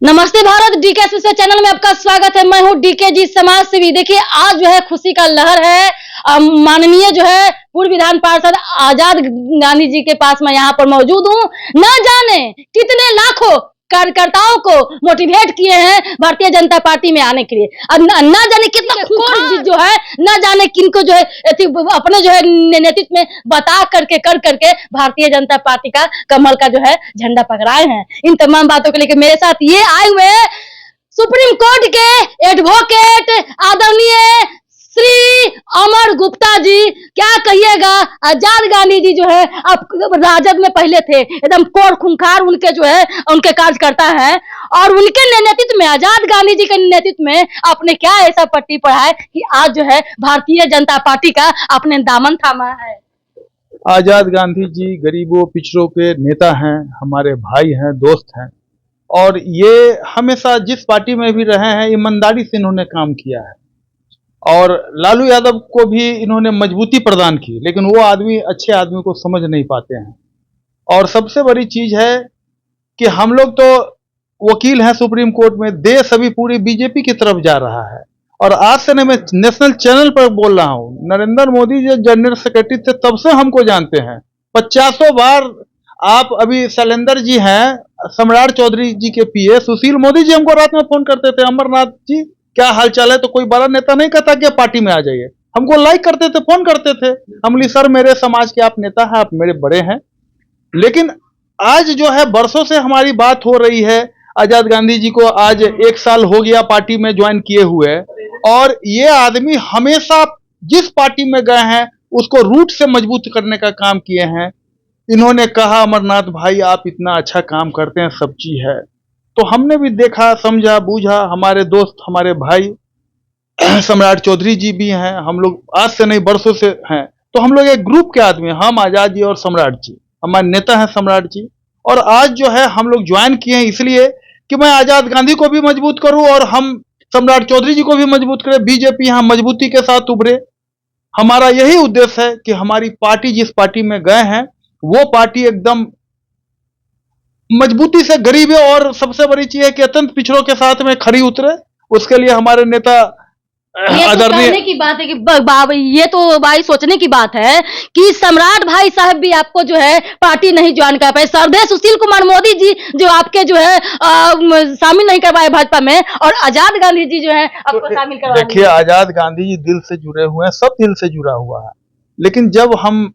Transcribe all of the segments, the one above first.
नमस्ते Bharat, DK special channel में आपका स्वागत है। मैं हूं डीके जी, समाज सेवी। देखिए, आज जो है खुशी का लहर है। माननीय जो है पूर्व विधान पार्षद आजाद गांधी जी के पास मैं यहाँ पर मौजूद हूँ। न जाने कितने लाखों कार्यकर्ताओं को मोटिवेट किए हैं भारतीय जनता पार्टी में आने के लिए। और न जाने कितना जो है, न जाने किनको जो है अपने जो है नेतृत्व में बता करके कर करके भारतीय जनता पार्टी का कमल का जो है झंडा पकड़ाए हैं। इन तमाम बातों को लेकर मेरे साथ ये आए हुए हैं सुप्रीम कोर्ट के एडवोकेट आदरणीय श्री अमर गुप्ता जी। क्या कहिएगा, आजाद गांधी जी जो है अब राजद में पहले थे, एकदम कोर खुंखार उनके जो है उनके कार्यकर्ता हैं, और उनके नेतृत्व में, आजाद गांधी जी के नेतृत्व में आपने क्या ऐसा पट्टी पढ़ा है कि आज जो है भारतीय जनता पार्टी का अपने दामन थामा है। आजाद गांधी जी गरीबों पिछड़ों के नेता हैं, हमारे भाई हैं, दोस्त हैं, और ये हमेशा जिस पार्टी में भी रहे हैं ईमानदारी से इन्होंने काम किया है। और लालू यादव को भी इन्होंने मजबूती प्रदान की, लेकिन वो आदमी अच्छे आदमी को समझ नहीं पाते हैं। और सबसे बड़ी चीज है कि हम लोग तो वकील हैं सुप्रीम कोर्ट में, देश अभी पूरी बीजेपी की तरफ जा रहा है। और आज से मैं नेशनल चैनल पर बोल रहा हूं, नरेंद्र मोदी जी जनरल सेक्रेटरी थे तब से हमको जानते हैं। 50 बार आप अभी शैलेंद्र जी हैं, सम्राट चौधरी जी के पीए सुशील मोदी जी हमको रात में फोन करते थे, अमरनाथ जी क्या हालचाल है। तो कोई बड़ा नेता नहीं कहता कि पार्टी में आ जाइए, हमको लाइक करते थे, फोन करते थे। हम बोले सर मेरे समाज के आप नेता हैं, आप मेरे बड़े हैं। लेकिन आज जो है बरसों से हमारी बात हो रही है। आजाद गांधी जी को आज 1 साल हो गया पार्टी में ज्वाइन किए हुए, और ये आदमी हमेशा जिस पार्टी में गए हैं उसको रूट से मजबूत करने का काम किए हैं। इन्होंने कहा अमरनाथ भाई आप इतना अच्छा काम करते हैं, सब चीज है। तो हमने भी देखा, समझा, बूझा। हमारे दोस्त, हमारे भाई सम्राट चौधरी जी भी हैं, हम लोग आज से नहीं बरसों से हैं। तो हम लोग एक ग्रुप के आदमी, हम आजाद जी और सम्राट जी, हमारे नेता हैं सम्राट जी। और आज जो है हम लोग ज्वाइन किए हैं इसलिए कि मैं आजाद गांधी को भी मजबूत करूं और हम सम्राट चौधरी जी को भी मजबूत करें। बीजेपी यहाँ मजबूती के साथ उभरे। हमारा यही उद्देश्य है कि हमारी पार्टी जिस पार्टी में गए हैं वो पार्टी एकदम मजबूती से गरीबों और सबसे बड़ी चीज है कि अत्यंत पिछड़ों के साथ में खड़ी उतरे। उसके लिए हमारे नेता ये की बात है कि ये तो भाई सोचने की बात है कि सम्राट भाई साहब भी आपको जो है पार्टी नहीं ज्वाइन कर पाए। सरदेश सुशील कुमार मोदी जी जो आपके जो है शामिल नहीं करवाए भाजपा में, और आजाद गांधी जी जो है आपको शामिल करवा। देखिए, आजाद गांधी जी दिल से जुड़े हुए हैं, सब दिल से जुड़ा हुआ है। लेकिन जब हम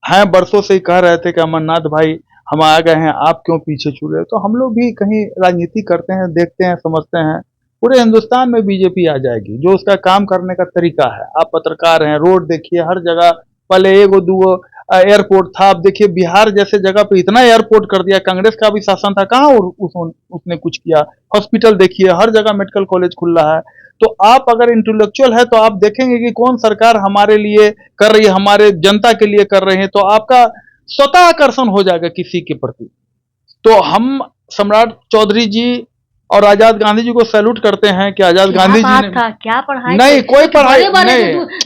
हैं बरसों से ही कह रहे थे कि अमरनाथ भाई हम आ गए हैं, आप क्यों पीछे छूट रहे, तो हम लोग भी कहीं राजनीति करते हैं, देखते हैं, समझते हैं। पूरे हिंदुस्तान में बीजेपी आ जाएगी, जो उसका काम करने का तरीका है। आप पत्रकार हैं, रोड देखिए, हर जगह पहले 1-2 एयरपोर्ट था, अब देखिए बिहार जैसे जगह पे इतना एयरपोर्ट कर दिया। कांग्रेस का भी शासन था, कहाँ उसने कुछ किया। हॉस्पिटल देखिए, हर जगह मेडिकल कॉलेज खुल रहा है। तो आप अगर इंटेलेक्चुअल है तो आप देखेंगे कि कौन सरकार हमारे लिए कर रही है, हमारे जनता के लिए कर रहे हैं, तो आपका स्वतः आकर्षण हो जाएगा किसी के प्रति। तो हम सम्राट चौधरी जी और आजाद गांधी जी को सैल्यूट करते हैं कि आजाद गांधी जी ने क्या पढ़ाई नहीं, कोई पढ़ाई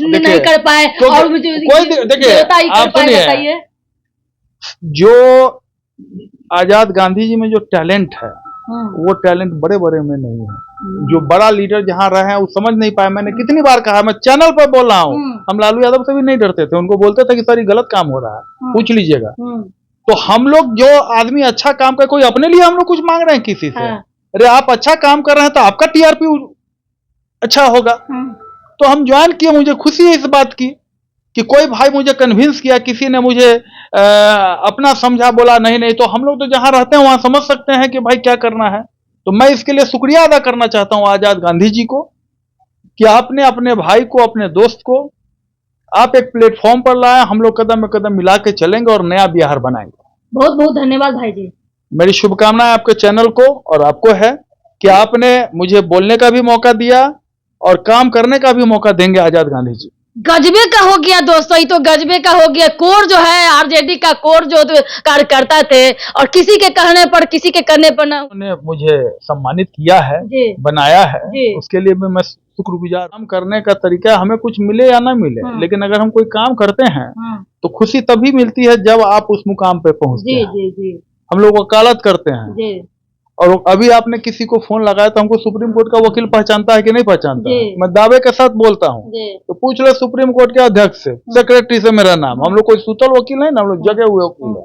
नहीं कर पाए। और कोई देखिए, आप सुनिए, जो आजाद गांधी जी में जो टैलेंट है वो टैलेंट बड़े बड़े में नहीं है। जो बड़ा लीडर जहाँ रहे हैं वो समझ नहीं पाए। मैंने कितनी बार कहा, मैं चैनल पर बोल रहा हूँ, हम लालू यादव से भी नहीं डरते थे, उनको बोलते थे कि सर ये गलत काम हो रहा है, पूछ लीजिएगा। तो हम लोग जो आदमी अच्छा काम कर, कोई अपने लिए हम लोग कुछ मांग रहे हैं किसी से। अरे आप अच्छा काम कर रहे हैं तो आपका टीआरपी अच्छा होगा। तो हम ज्वाइन किए, मुझे खुशी है इस बात की कि कोई भाई मुझे कन्विंस किया, किसी ने मुझे अपना समझा, बोला नहीं नहीं। तो हम लोग तो जहां रहते हैं वहां समझ सकते हैं कि भाई क्या करना है। तो मैं इसके लिए शुक्रिया अदा करना चाहता हूं आजाद गांधी जी को कि आपने अपने भाई को, अपने दोस्त को आप एक प्लेटफॉर्म पर लाए। हम लोग कदम में कदम मिला के चलेंगे और नया बिहार बनाएंगे। बहुत बहुत धन्यवाद भाई जी। मेरी शुभकामनाएं आपके चैनल को और आपको है कि आपने मुझे बोलने का भी मौका दिया और काम करने का भी मौका देंगे आजाद गांधी जी। गजबे का हो गया दोस्तों, ये तो गजबे का हो गया। कोर जो है आरजेडी का कोर जो कार्यकर्ता थे, और किसी के कहने पर, किसी के करने पर ना उन्होंने मुझे सम्मानित किया है, बनाया है, उसके लिए भी मैं शुक्रगुजार। काम करने का तरीका, हमें कुछ मिले या ना मिले, लेकिन अगर हम कोई काम करते हैं तो खुशी तभी मिलती है जब आप उस मुकाम पे पहुंचते हैं। हम लोग वकालत करते हैं, और अभी आपने किसी को फोन लगाया तो हमको सुप्रीम कोर्ट का वकील पहचानता है कि नहीं पहचानता है? मैं दावे के साथ बोलता हूँ। तो पूछ लो सुप्रीम कोर्ट के अध्यक्ष से, सेक्रेटरी से मेरा नाम। हम लोग कोई सूतल वकील नहीं ना, हम लोग जगे हुए वकील है।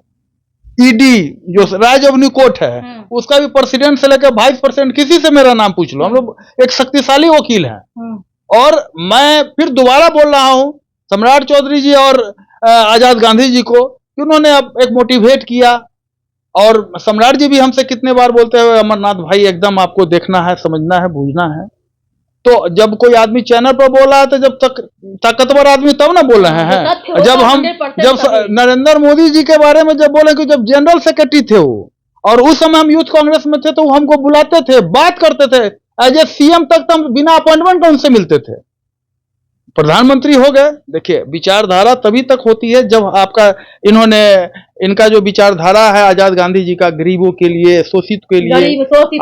ईडी जो राज्य रेवेन्यू कोर्ट है उसका भी प्रेसिडेंट से लेकर वाइस प्रेसिडेंट किसी से मेरा नाम पूछ लो। हम लोग एक शक्तिशाली वकील हैं। और मैं फिर दोबारा बोल रहा हूँ सम्राट चौधरी जी और आजाद गांधी जी को कि उन्होंने अब एक मोटिवेट किया। और सम्राट जी भी हमसे कितने बार बोलते हुए अमरनाथ भाई एकदम आपको देखना है, समझना है, बूझना है। तो जब कोई आदमी चैनल पर बोल रहा है तो जब तक ताकतवर आदमी तब ना बोल रहे हैं। जब नरेंद्र मोदी जी के बारे में जब बोले कि जब जनरल सेक्रेटरी थे वो, और उस समय हम यूथ कांग्रेस में थे, तो वो हमको बुलाते थे, बात करते थे, एज ए सीएम तक तो हम बिना अपॉइंटमेंट उनसे मिलते थे। प्रधानमंत्री हो गए। देखिए विचारधारा तभी तक होती है जब आपका इनका जो विचारधारा है आजाद गांधी जी का, गरीबों के लिए, शोषित के लिए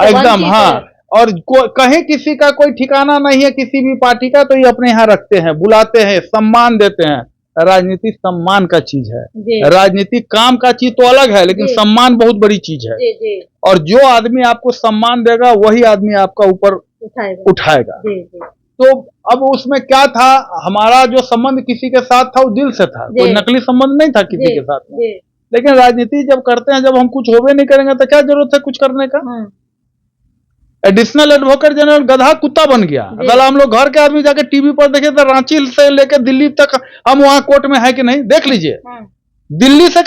एकदम, हाँ। और कहीं किसी का कोई ठिकाना नहीं है किसी भी पार्टी का, तो ये अपने यहाँ रखते हैं, बुलाते हैं, सम्मान देते हैं। राजनीति सम्मान का चीज है। राजनीति काम का चीज तो अलग है, लेकिन सम्मान बहुत बड़ी चीज है। और जो आदमी आपको सम्मान देगा वही आदमी आपका ऊपर उठाएगा। तो अब उसमें क्या था, हमारा जो संबंध किसी के साथ था वो दिल से था, कोई नकली संबंध नहीं था किसी के साथ में। लेकिन राजनीति जब करते हैं, जब हम कुछ होवे नहीं करेंगे तो क्या जरूरत है कुछ करने का। एडिशनल एडवोकेट जनरल गधा कुत्ता बन गया। अगर हम लोग घर के आदमी जाके टीवी पर देखे तो रांची से लेकर दिल्ली तक हम वहां कोर्ट में है कि नहीं, देख लीजिए। दिल्ली से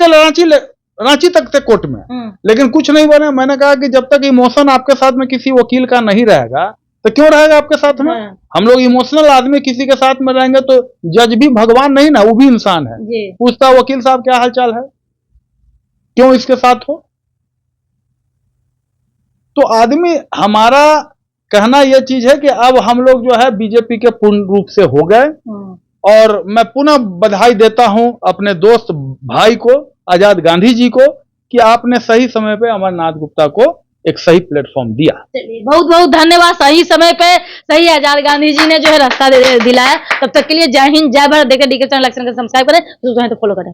रांची तक थे कोर्ट में, लेकिन कुछ नहीं बने। मैंने कहा कि जब तक इमोशन आपके साथ में किसी वकील का नहीं रहेगा तो क्यों रहेगा आपके साथ में। हम लोग इमोशनल आदमी किसी के साथ में रहेंगे तो जज भी भगवान नहीं ना, वो भी इंसान है। पूछता वकील साहब क्या हालचाल है, क्यों इसके साथ हो। तो आदमी, हमारा कहना यह चीज है कि अब हम लोग जो है बीजेपी के पूर्ण रूप से हो गए। और मैं पुनः बधाई देता हूं अपने दोस्त भाई को, आजाद गांधी जी को, कि आपने सही समय पे अमरनाथ गुप्ता को एक सही प्लेटफॉर्म दिया। बहुत बहुत धन्यवाद। सही समय पे सही आजाद गांधी जी ने जो है रास्ता दिलाया। तब तक के लिए जय हिंद, जय भारत। देखिए डीके चैनल को सब्सक्राइब करें, तो फॉलो करें।